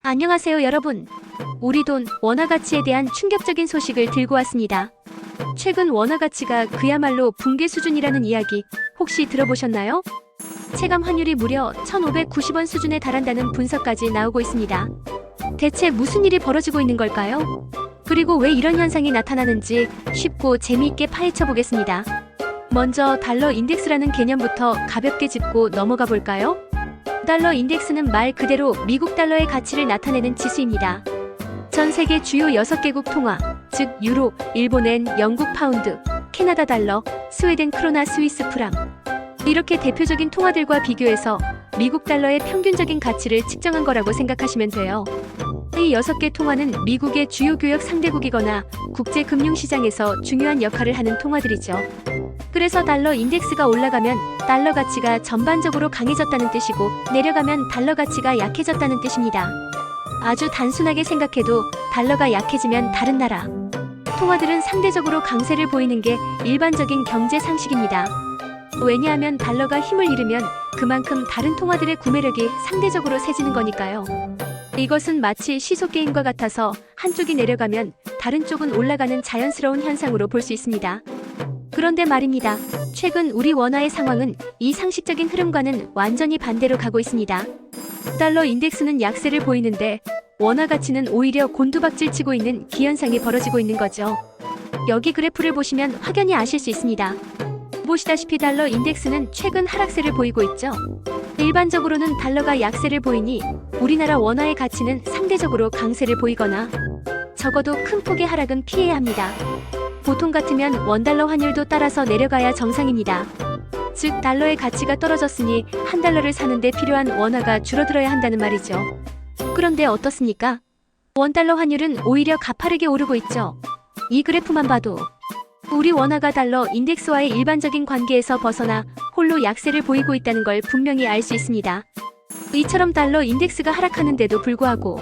안녕하세요 여러분. 우리 돈 원화 가치에 대한 충격적인 소식을 들고 왔습니다. 최근 원화 가치가 그야말로 붕괴 수준이라는 이야기 혹시 들어보셨나요? 체감 환율이 무려 1,590원 수준에 달한다는 분석까지 나오고 있습니다. 대체 무슨 일이 벌어지고 있는 걸까요? 그리고 왜 이런 현상이 나타나는지 쉽고 재미있게 파헤쳐 보겠습니다. 먼저 달러 인덱스라는 개념부터 가볍게 짚고 넘어가 볼까요? 달러 인덱스는 말 그대로 미국 달러의 가치를 나타내는 지수입니다. 전 세계 주요 6개국 통화, 즉 유로, 일본엔, 영국 파운드, 캐나다 달러, 스웨덴 크로나, 스위스 프랑 이렇게 대표적인 통화들과 비교해서 미국 달러의 평균적인 가치를 측정한 거라고 생각하시면 돼요. 이 6개 통화는 미국의 주요 교역 상대국이거나 국제금융시장에서 중요한 역할을 하는 통화들이죠. 그래서 달러 인덱스가 올라가면 달러 가치가 전반적으로 강해졌다는 뜻이고 내려가면 달러 가치가 약해졌다는 뜻입니다. 아주 단순하게 생각해도 달러가 약해지면 다른 나라 통화들은 상대적으로 강세를 보이는 게 일반적인 경제 상식입니다. 왜냐하면 달러가 힘을 잃으면 그만큼 다른 통화들의 구매력이 상대적으로 세지는 거니까요. 이것은 마치 시소게임과 같아서 한쪽이 내려가면 다른 쪽은 올라가는 자연스러운 현상으로 볼 수 있습니다. 그런데 말입니다. 최근 우리 원화의 상황은 이 상식적인 흐름과는 완전히 반대로 가고 있습니다. 달러 인덱스는 약세를 보이는데 원화 가치는 오히려 곤두박질 치고 있는 기현상이 벌어지고 있는 거죠. 여기 그래프를 보시면 확연히 아실 수 있습니다. 보시다시피 달러 인덱스는 최근 하락세를 보이고 있죠. 일반적으로는 달러가 약세를 보이니 우리나라 원화의 가치는 상대적으로 강세를 보이거나 적어도 큰 폭의 하락은 피해야 합니다. 보통 같으면 원달러 환율도 따라서 내려가야 정상입니다. 즉 달러의 가치가 떨어졌으니 한 달러를 사는데 필요한 원화가 줄어들어야 한다는 말이죠. 그런데 어떻습니까? 원달러 환율은 오히려 가파르게 오르고 있죠. 이 그래프만 봐도 우리 원화가 달러 인덱스와의 일반적인 관계에서 벗어나 홀로 약세를 보이고 있다는 걸 분명히 알 수 있습니다. 이처럼 달러 인덱스가 하락하는데도 불구하고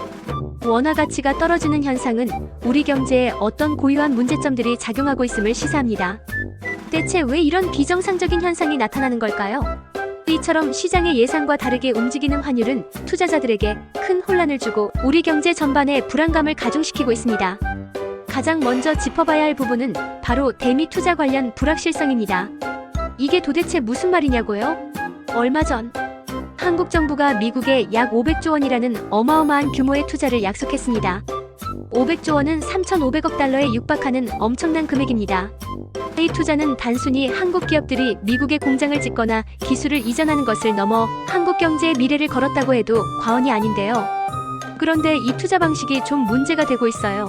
원화 가치가 떨어지는 현상은 우리 경제에 어떤 고유한 문제점들이 작용하고 있음을 시사합니다. 대체 왜 이런 비정상적인 현상이 나타나는 걸까요? 이처럼 시장의 예상과 다르게 움직이는 환율은 투자자들에게 큰 혼란을 주고 우리 경제 전반에 불안감을 가중시키고 있습니다. 가장 먼저 짚어봐야 할 부분은 바로 대미 투자 관련 불확실성입니다. 이게 도대체 무슨 말이냐고요? 얼마 전 한국 정부가 미국에 약 500조 원이라는 어마어마한 규모의 투자를 약속했습니다. 500조 원은 3,500억 달러에 육박하는 엄청난 금액입니다. 이 투자는 단순히 한국 기업들이 미국에 공장을 짓거나 기술을 이전하는 것을 넘어 한국 경제의 미래를 걸었다고 해도 과언이 아닌데요. 그런데 이 투자 방식이 좀 문제가 되고 있어요.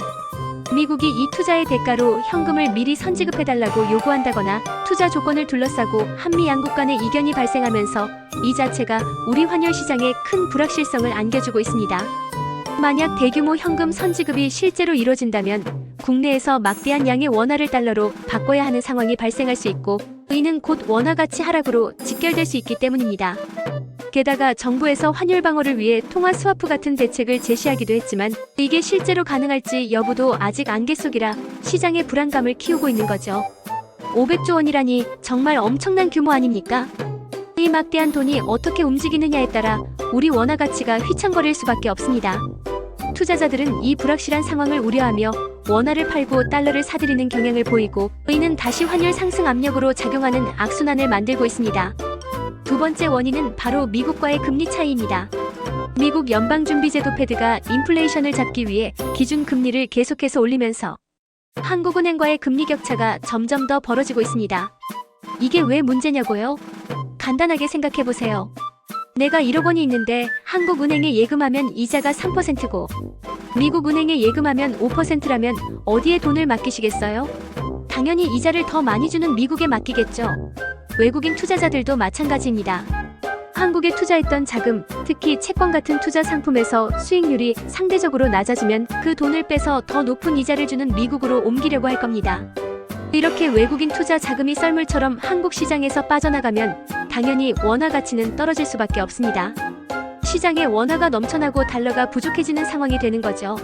미국이 이 투자의 대가로 현금을 미리 선지급해달라고 요구한다거나 투자 조건을 둘러싸고 한미 양국 간의 이견이 발생하면서 이 자체가 우리 환율 시장에 큰 불확실성을 안겨주고 있습니다. 만약 대규모 현금 선지급이 실제로 이뤄진다면 국내에서 막대한 양의 원화를 달러로 바꿔야 하는 상황이 발생할 수 있고 이는 곧 원화 가치 하락으로 직결될 수 있기 때문입니다. 게다가 정부에서 환율 방어를 위해 통화 스와프 같은 대책을 제시하기도 했지만 이게 실제로 가능할지 여부도 아직 안개 속이라 시장의 불안감을 키우고 있는 거죠. 500조 원이라니 정말 엄청난 규모 아닙니까? 이 막대한 돈이 어떻게 움직이느냐에 따라 우리 원화 가치가 휘청거릴 수밖에 없습니다. 투자자들은 이 불확실한 상황을 우려하며 원화를 팔고 달러를 사들이는 경향을 보이고 이는 다시 환율 상승 압력으로 작용하는 악순환을 만들고 있습니다. 두 번째 원인은 바로 미국과의 금리 차이입니다. 미국 연방준비제도 패드가 인플레이션을 잡기 위해 기준금리를 계속해서 올리면서 한국은행과의 금리 격차가 점점 더 벌어지고 있습니다. 이게 왜 문제냐고요? 간단하게 생각해보세요. 내가 1억 원이 있는데 한국은행에 예금하면 이자가 3%고 미국은행에 예금하면 5%라면 어디에 돈을 맡기시겠어요? 당연히 이자를 더 많이 주는 미국에 맡기겠죠. 외국인 투자자들도 마찬가지입니다. 한국에 투자했던 자금, 특히 채권 같은 투자 상품에서 수익률이 상대적으로 낮아지면 그 돈을 빼서 더 높은 이자를 주는 미국으로 옮기려고 할 겁니다. 이렇게 외국인 투자 자금이 썰물처럼 한국 시장에서 빠져나가면 당연히 원화 가치는 떨어질 수밖에 없습니다. 시장에 원화가 넘쳐나고 달러가 부족해지는 상황이 되는 거죠.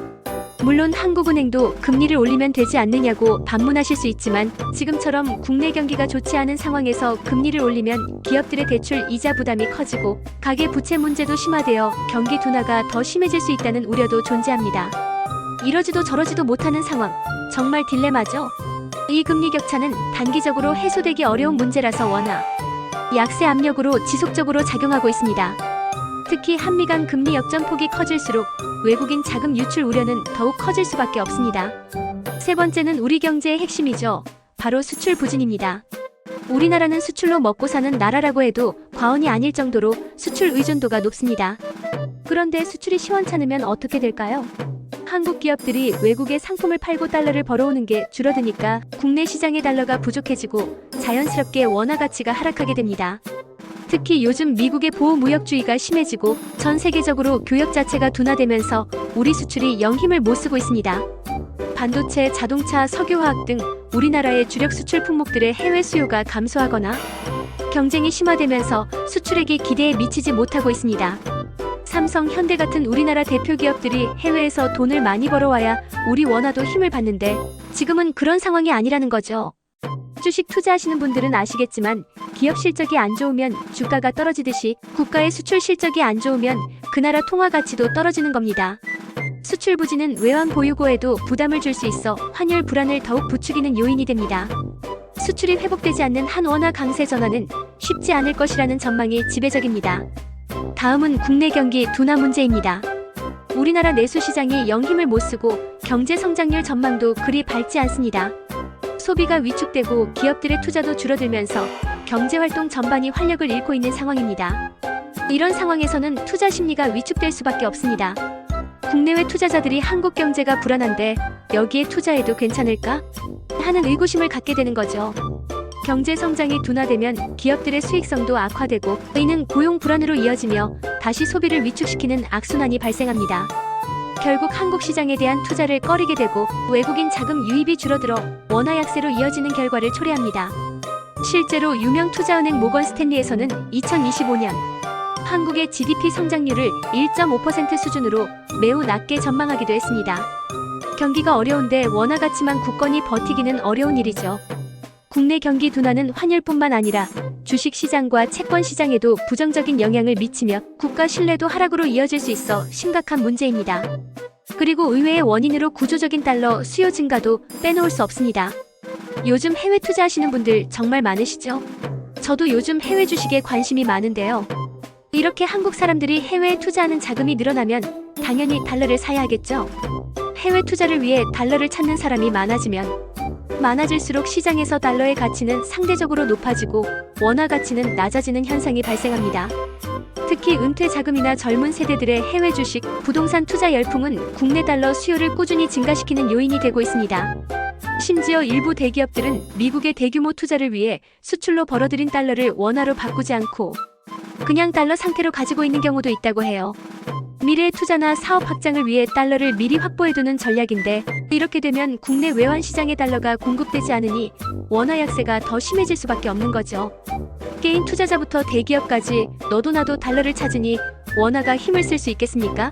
물론 한국은행도 금리를 올리면 되지 않느냐고 반문하실 수 있지만 지금처럼 국내 경기가 좋지 않은 상황에서 금리를 올리면 기업들의 대출 이자 부담이 커지고 가계 부채 문제도 심화되어 경기 둔화가 더 심해질 수 있다는 우려도 존재합니다. 이러지도 저러지도 못하는 상황, 정말 딜레마죠? 이 금리 격차는 단기적으로 해소되기 어려운 문제라서 원화 약세 압력으로 지속적으로 작용하고 있습니다. 특히 한미 간 금리 역전폭이 커질수록 외국인 자금 유출 우려는 더욱 커질 수밖에 없습니다. 세 번째는 우리 경제의 핵심이죠. 바로 수출 부진입니다. 우리나라는 수출로 먹고 사는 나라라고 해도 과언이 아닐 정도로 수출 의존도가 높습니다. 그런데 수출이 시원찮으면 어떻게 될까요? 한국 기업들이 외국에 상품을 팔고 달러를 벌어오는 게 줄어드니까 국내 시장의 달러가 부족해지고 자연스럽게 원화 가치가 하락하게 됩니다. 특히 요즘 미국의 보호무역주의가 심해지고 전 세계적으로 교역 자체가 둔화되면서 우리 수출이 영 힘을 못 쓰고 있습니다. 반도체, 자동차, 석유화학 등 우리나라의 주력 수출 품목들의 해외 수요가 감소하거나 경쟁이 심화되면서 수출액이 기대에 미치지 못하고 있습니다. 삼성, 현대 같은 우리나라 대표 기업들이 해외에서 돈을 많이 벌어와야 우리 원화도 힘을 받는데 지금은 그런 상황이 아니라는 거죠. 주식 투자하시는 분들은 아시겠지만 기업 실적이 안 좋으면 주가가 떨어지듯이 국가의 수출 실적이 안 좋으면 그 나라 통화 가치도 떨어지는 겁니다. 수출 부진은 외환 보유고에도 부담을 줄 수 있어 환율 불안을 더욱 부추기는 요인이 됩니다. 수출이 회복되지 않는 한 원화 강세 전환은 쉽지 않을 것이라는 전망이 지배적입니다. 다음은 국내 경기 둔화 문제입니다. 우리나라 내수 시장이 영 힘을 못 쓰고 경제 성장률 전망도 그리 밝지 않습니다. 소비가 위축되고 기업들의 투자도 줄어들면서 경제활동 전반이 활력을 잃고 있는 상황입니다. 이런 상황에서는 투자 심리가 위축될 수밖에 없습니다. 국내외 투자자들이 한국 경제가 불안한데 여기에 투자해도 괜찮을까? 하는 의구심을 갖게 되는 거죠. 경제 성장이 둔화되면 기업들의 수익성도 악화되고 이는 고용 불안으로 이어지며 다시 소비를 위축시키는 악순환이 발생합니다. 결국 한국 시장에 대한 투자를 꺼리게 되고 외국인 자금 유입이 줄어들어 원화 약세로 이어지는 결과를 초래합니다. 실제로 유명 투자은행 모건 스탠리에서는 2025년 한국의 GDP 성장률을 1.5% 수준으로 매우 낮게 전망하기도 했습니다. 경기가 어려운데 원화 가치만 굳건히 버티기는 어려운 일이죠. 국내 경기 둔화는 환율뿐만 아니라 주식시장과 채권시장에도 부정적인 영향을 미치며 국가 신뢰도 하락으로 이어질 수 있어 심각한 문제입니다. 그리고 의외의 원인으로 구조적인 달러 수요 증가도 빼놓을 수 없습니다. 요즘 해외 투자하시는 분들 정말 많으시죠? 저도 요즘 해외 주식에 관심이 많은데요. 이렇게 한국 사람들이 해외에 투자하는 자금이 늘어나면 당연히 달러를 사야 하겠죠? 해외 투자를 위해 달러를 찾는 사람이 많아질수록 시장에서 달러의 가치는 상대적으로 높아지고 원화 가치는 낮아지는 현상이 발생합니다. 특히 은퇴 자금이나 젊은 세대들의 해외 주식, 부동산 투자 열풍은 국내 달러 수요를 꾸준히 증가시키는 요인이 되고 있습니다. 심지어 일부 대기업들은 미국의 대규모 투자를 위해 수출로 벌어들인 달러를 원화로 바꾸지 않고 그냥 달러 상태로 가지고 있는 경우도 있다고 해요. 미래의 투자나 사업 확장을 위해 달러를 미리 확보해두는 전략인데 이렇게 되면 국내 외환 시장의 달러가 공급되지 않으니 원화 약세가 더 심해질 수밖에 없는 거죠. 개인 투자자부터 대기업까지 너도 나도 달러를 찾으니 원화가 힘을 쓸 수 있겠습니까?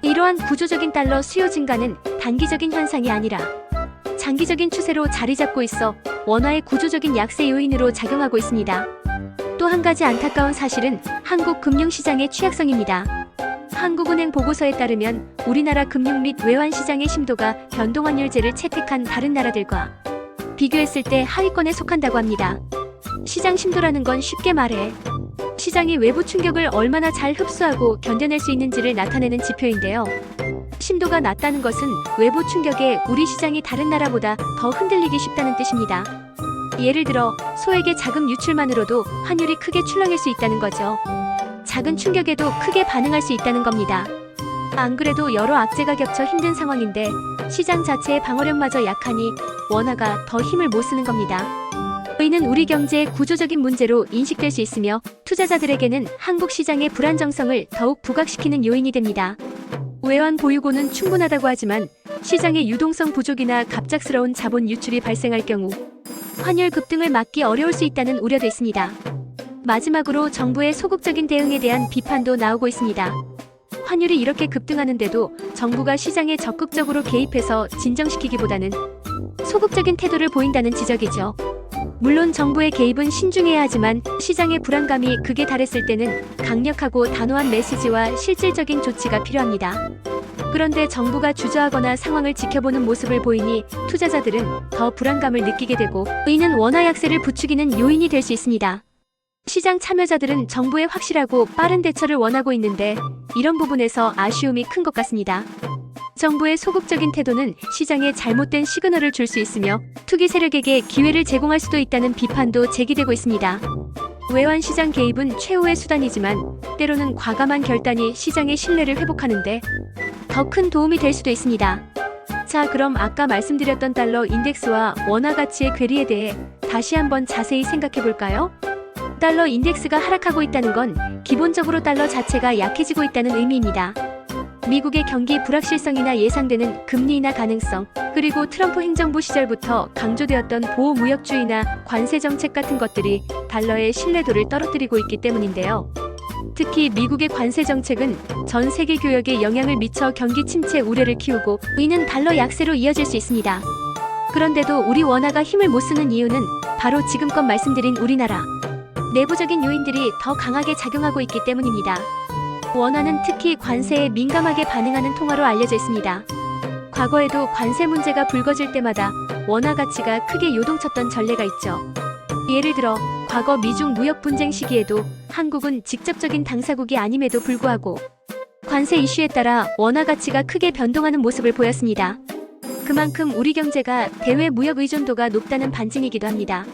이러한 구조적인 달러 수요 증가는 단기적인 현상이 아니라 장기적인 추세로 자리 잡고 있어 원화의 구조적인 약세 요인으로 작용하고 있습니다. 또 한 가지 안타까운 사실은 한국 금융시장의 취약성입니다. 한국은행 보고서에 따르면 우리나라 금융 및 외환 시장의 심도가 변동환율제를 채택한 다른 나라들과 비교했을 때 하위권에 속한다고 합니다. 시장 심도라는 건 쉽게 말해 시장이 외부 충격을 얼마나 잘 흡수하고 견뎌낼 수 있는지를 나타내는 지표인데요. 심도가 낮다는 것은 외부 충격에 우리 시장이 다른 나라보다 더 흔들리기 쉽다는 뜻입니다. 예를 들어 소액의 자금 유출만으로도 환율이 크게 출렁일 수 있다는 거죠. 작은 충격에도 크게 반응할 수 있다는 겁니다. 안 그래도 여러 악재가 겹쳐 힘든 상황인데 시장 자체의 방어력마저 약하니 원화가 더 힘을 못 쓰는 겁니다. 이는 우리 경제의 구조적인 문제로 인식될 수 있으며 투자자들에게는 한국 시장의 불안정성을 더욱 부각시키는 요인이 됩니다. 외환 보유고는 충분하다고 하지만 시장의 유동성 부족이나 갑작스러운 자본 유출이 발생할 경우 환율 급등을 막기 어려울 수 있다는 우려도 있습니다. 마지막으로 정부의 소극적인 대응에 대한 비판도 나오고 있습니다. 환율이 이렇게 급등하는데도 정부가 시장에 적극적으로 개입해서 진정시키기보다는 소극적인 태도를 보인다는 지적이죠. 물론 정부의 개입은 신중해야 하지만 시장의 불안감이 극에 달했을 때는 강력하고 단호한 메시지와 실질적인 조치가 필요합니다. 그런데 정부가 주저하거나 상황을 지켜보는 모습을 보이니 투자자들은 더 불안감을 느끼게 되고 이는 원화 약세를 부추기는 요인이 될 수 있습니다. 시장 참여자들은 정부의 확실하고 빠른 대처를 원하고 있는데 이런 부분에서 아쉬움이 큰 것 같습니다. 정부의 소극적인 태도는 시장에 잘못된 시그널을 줄 수 있으며 투기 세력에게 기회를 제공할 수도 있다는 비판도 제기되고 있습니다. 외환 시장 개입은 최후의 수단이지만 때로는 과감한 결단이 시장의 신뢰를 회복하는데 더 큰 도움이 될 수도 있습니다. 자, 그럼 아까 말씀드렸던 달러 인덱스와 원화 가치의 괴리에 대해 다시 한번 자세히 생각해 볼까요? 달러 인덱스가 하락하고 있다는 건 기본적으로 달러 자체가 약해지고 있다는 의미입니다. 미국의 경기 불확실성이나 예상되는 금리 인하 가능성, 그리고 트럼프 행정부 시절부터 강조되었던 보호 무역주의나 관세 정책 같은 것들이 달러의 신뢰도를 떨어뜨리고 있기 때문인데요. 특히 미국의 관세 정책은 전 세계 교역에 영향을 미쳐 경기 침체 우려를 키우고 이는 달러 약세로 이어질 수 있습니다. 그런데도 우리 원화가 힘을 못 쓰는 이유는 바로 지금껏 말씀드린 우리나라 내부적인 요인들이 더 강하게 작용하고 있기 때문입니다. 원화는 특히 관세에 민감하게 반응하는 통화로 알려져 있습니다. 과거에도 관세 문제가 불거질 때마다 원화 가치가 크게 요동쳤던 전례가 있죠. 예를 들어 과거 미중 무역 분쟁 시기에도 한국은 직접적인 당사국이 아님에도 불구하고 관세 이슈에 따라 원화 가치가 크게 변동하는 모습을 보였습니다. 그만큼 우리 경제가 대외 무역 의존도가 높다는 반증이기도 합니다.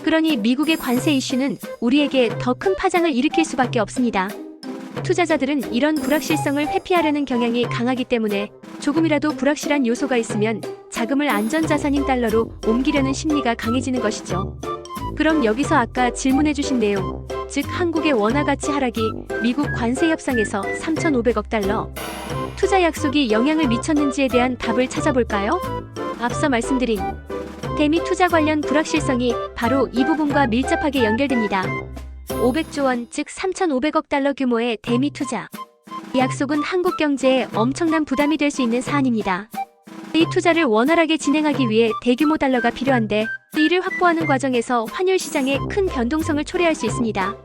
그러니 미국의 관세 이슈는 우리에게 더 큰 파장을 일으킬 수밖에 없습니다. 투자자들은 이런 불확실성을 회피하려는 경향이 강하기 때문에 조금이라도 불확실한 요소가 있으면 자금을 안전자산인 달러로 옮기려는 심리가 강해지는 것이죠. 그럼 여기서 아까 질문해주신 내용, 즉 한국의 원화 가치 하락이 미국 관세 협상에서 3,500억 달러 투자 약속이 영향을 미쳤는지에 대한 답을 찾아볼까요? 앞서 말씀드린 대미 투자 관련 불확실성이 바로 이 부분과 밀접하게 연결됩니다. 500조 원, 즉 3,500억 달러 규모의 대미 투자. 이 약속은 한국 경제에 엄청난 부담이 될 수 있는 사안입니다. 이 투자를 원활하게 진행하기 위해 대규모 달러가 필요한데 이를 확보하는 과정에서 환율 시장에 큰 변동성을 초래할 수 있습니다.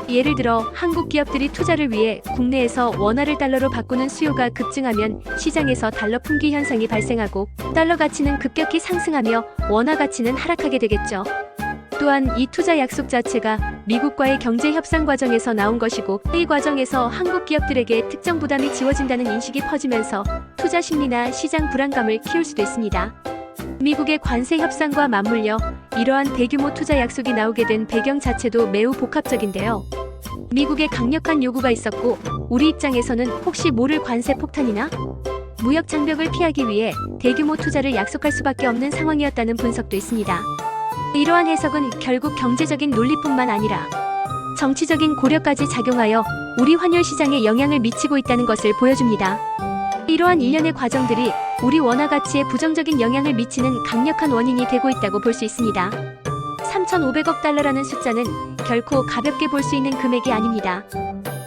예를 들어 한국 기업들이 투자를 위해 국내에서 원화를 달러로 바꾸는 수요가 급증하면 시장에서 달러 품귀 현상이 발생하고 달러 가치는 급격히 상승하며 원화 가치는 하락하게 되겠죠. 또한 이 투자 약속 자체가 미국과의 경제 협상 과정에서 나온 것이고 이 과정에서 한국 기업들에게 특정 부담이 지워진다는 인식이 퍼지면서 투자 심리나 시장 불안감을 키울 수도 있습니다. 미국의 관세 협상과 맞물려 이러한 대규모 투자 약속이 나오게 된 배경 자체도 매우 복합적인데요. 미국의 강력한 요구가 있었고 우리 입장에서는 혹시 모를 관세 폭탄이나 무역 장벽을 피하기 위해 대규모 투자를 약속할 수밖에 없는 상황이었다는 분석도 있습니다. 이러한 해석은 결국 경제적인 논리뿐만 아니라 정치적인 고려까지 작용하여 우리 환율 시장에 영향을 미치고 있다는 것을 보여줍니다. 이러한 일련의 과정들이 우리 원화 가치에 부정적인 영향을 미치는 강력한 원인이 되고 있다고 볼 수 있습니다. 3,500억 달러라는 숫자는 결코 가볍게 볼 수 있는 금액이 아닙니다.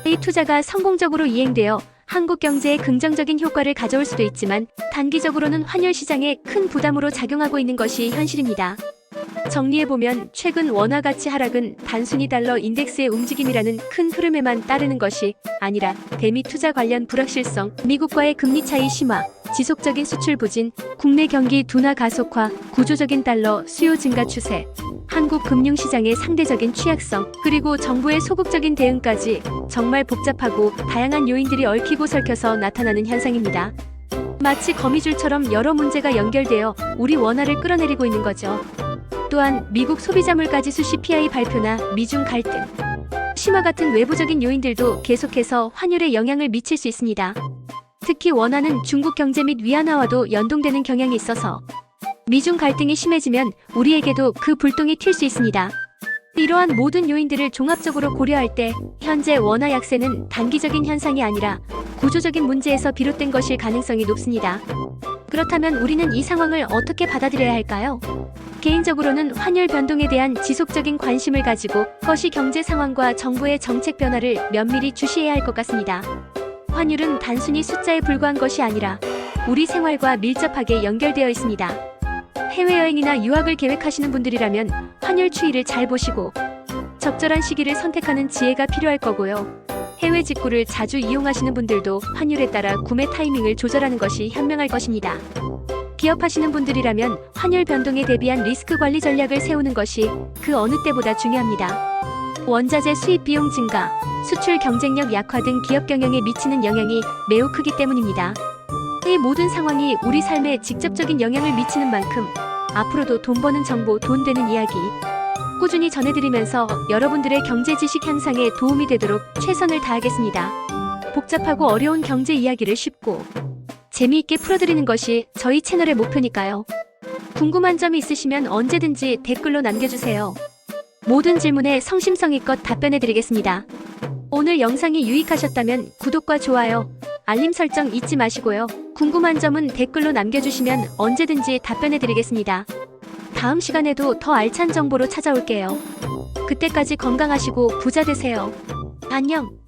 이 투자가 성공적으로 이행되어 한국 경제에 긍정적인 효과를 가져올 수도 있지만 단기적으로는 환율 시장에 큰 부담으로 작용하고 있는 것이 현실입니다. 정리해보면 최근 원화 가치 하락은 단순히 달러 인덱스의 움직임이라는 큰 흐름에만 따르는 것이 아니라 대미 투자 관련 불확실성, 미국과의 금리 차이 심화, 지속적인 수출 부진, 국내 경기 둔화 가속화, 구조적인 달러 수요 증가 추세, 한국 금융시장의 상대적인 취약성, 그리고 정부의 소극적인 대응까지 정말 복잡하고 다양한 요인들이 얽히고 설켜서 나타나는 현상입니다. 마치 거미줄처럼 여러 문제가 연결되어 우리 원화를 끌어내리고 있는 거죠. 또한 미국 소비자 물가지수 CPI 발표나 미중 갈등, 심화 같은 외부적인 요인들도 계속해서 환율에 영향을 미칠 수 있습니다. 특히 원화는 중국 경제 및 위안화와도 연동되는 경향이 있어서 미중 갈등이 심해지면 우리에게도 그 불똥이 튈 수 있습니다. 이러한 모든 요인들을 종합적으로 고려할 때 현재 원화 약세는 단기적인 현상이 아니라 구조적인 문제에서 비롯된 것일 가능성이 높습니다. 그렇다면 우리는 이 상황을 어떻게 받아들여야 할까요? 개인적으로는 환율 변동에 대한 지속적인 관심을 가지고 것이 경제 상황과 정부의 정책 변화를 면밀히 주시해야 할 것 같습니다. 환율은 단순히 숫자에 불과한 것이 아니라 우리 생활과 밀접하게 연결되어 있습니다. 해외여행이나 유학을 계획하시는 분들이라면 환율 추이를 잘 보시고 적절한 시기를 선택하는 지혜가 필요할 거고요. 해외 직구를 자주 이용하시는 분들도 환율에 따라 구매 타이밍을 조절하는 것이 현명할 것입니다. 기업하시는 분들이라면 환율 변동에 대비한 리스크 관리 전략을 세우는 것이 그 어느 때보다 중요합니다. 원자재 수입 비용 증가, 수출 경쟁력 약화 등 기업 경영에 미치는 영향이 매우 크기 때문입니다. 이 모든 상황이 우리 삶에 직접적인 영향을 미치는 만큼 앞으로도 돈 버는 정보, 돈 되는 이야기 꾸준히 전해드리면서 여러분들의 경제 지식 향상에 도움이 되도록 최선을 다하겠습니다. 복잡하고 어려운 경제 이야기를 쉽고 재미있게 풀어드리는 것이 저희 채널의 목표니까요. 궁금한 점이 있으시면 언제든지 댓글로 남겨주세요. 모든 질문에 성심성의껏 답변해드리겠습니다. 오늘 영상이 유익하셨다면 구독과 좋아요, 알림 설정 잊지 마시고요. 궁금한 점은 댓글로 남겨주시면 언제든지 답변해드리겠습니다. 다음 시간에도 더 알찬 정보로 찾아올게요. 그때까지 건강하시고 부자 되세요. 안녕.